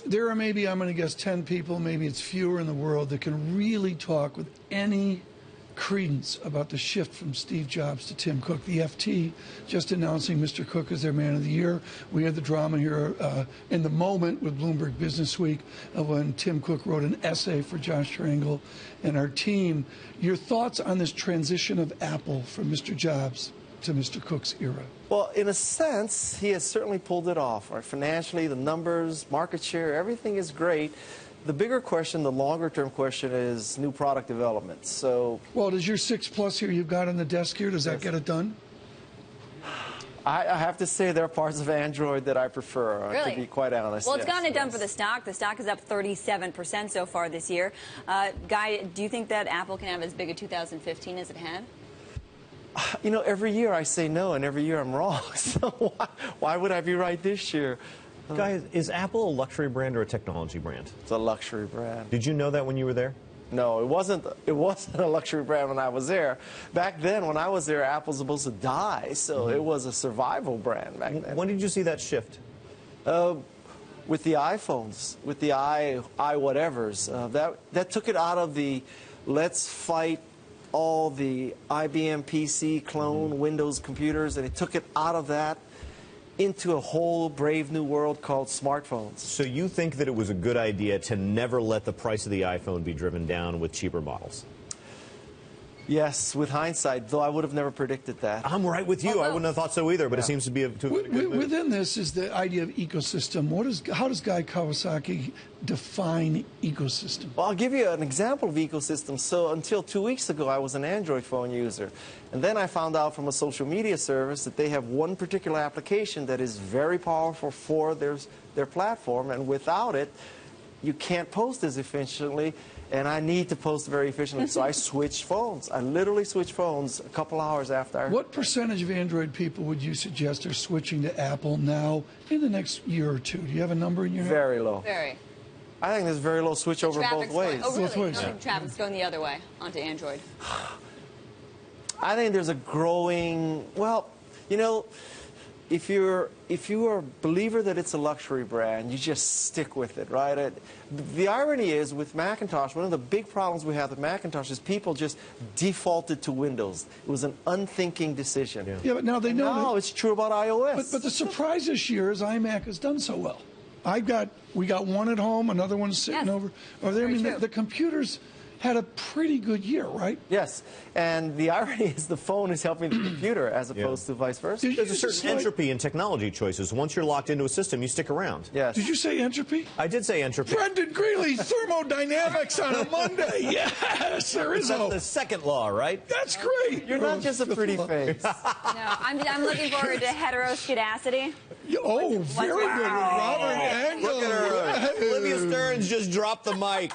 There are maybe, I'm going to guess, 10 people, maybe it's fewer in the world, that can really talk with any credence about the shift from Steve Jobs to Tim Cook. The FT just announcing Mr. Cook as their man of the year. We had the drama here in the moment with Bloomberg Business Week when Tim Cook wrote an essay for Josh Triangle and our team. Your thoughts on this transition of Apple from Mr. Jobs to Mr. Cook's era? Well, in a sense, he has certainly pulled it off. Right? Financially, the numbers, market share, everything is great. The bigger question, the longer-term question, is new product development. So, well, does your 6 Plus here you've got on the desk here, does that get it done? I have to say there are parts of Android that I prefer, really? to be quite honest. Well, it's gotten it done for the stock. The stock is up 37% so far this year. Guy, do you think that Apple can have as big a 2015 as it had? You know, every year I say no, and every year I'm wrong. So why would I be right this year? Guys, is Apple a luxury brand or a technology brand? It's a luxury brand. Did you know that when you were there? No, it wasn't a luxury brand when I was there. Back then, when I was there, Apple's supposed to die, so it was a survival brand back then. When did you see that shift? With the iPhones, with the i-whatevers. That took it out of the let's fight all the IBM PC clone Windows computers, and it took it out of that into a whole brave new world called smartphones. So you think that it was a good idea to never let the price of the iPhone be driven down with cheaper models? Yes, with hindsight, though I would have never predicted that. I'm right with you. I wouldn't have thought so either, but it seems to be a good move. Within this is the idea of ecosystem. How does Guy Kawasaki define ecosystem? Well, I'll give you an example of ecosystem. So until 2 weeks ago, I was an Android phone user. And then I found out from a social media service that they have one particular application that is very powerful for their platform. And without it, you can't post as efficiently. And I need to post very efficiently, so I switched phones. I literally switched phones a couple hours after I heard. What percentage of Android people would you suggest are switching to Apple now in the next year or two? Do you have a number in your head? Very low. Very. I think there's very low switch over both ways. Oh, really? Both ways. I think traffic's going the other way onto Android. I think there's a growing, well, you know, if you are a believer that it's a luxury brand, you just stick with it, right? The irony is, with Macintosh, one of the big problems we have with Macintosh is people just defaulted to Windows. It was an unthinking decision. Yeah, but now they know. No, it's true about iOS. But the surprise this year is iMac has done so well. We got one at home, another one's sitting over there. I mean, the computers had a pretty good year, right? Yes, and the irony is the phone is helping the computer as opposed to vice versa. There's a certain entropy in technology choices. Once you're locked into a system, you stick around. Yes. Did you say entropy? I did say entropy. Brendan Greeley, thermodynamics on a Monday. Yes, there is That's the second law, right? That's great. You're not just a pretty face. No, I'm looking forward to heteroskedacity. Oh, very good. Robert Engel. Look at her. Olivia Stearns just dropped the mic.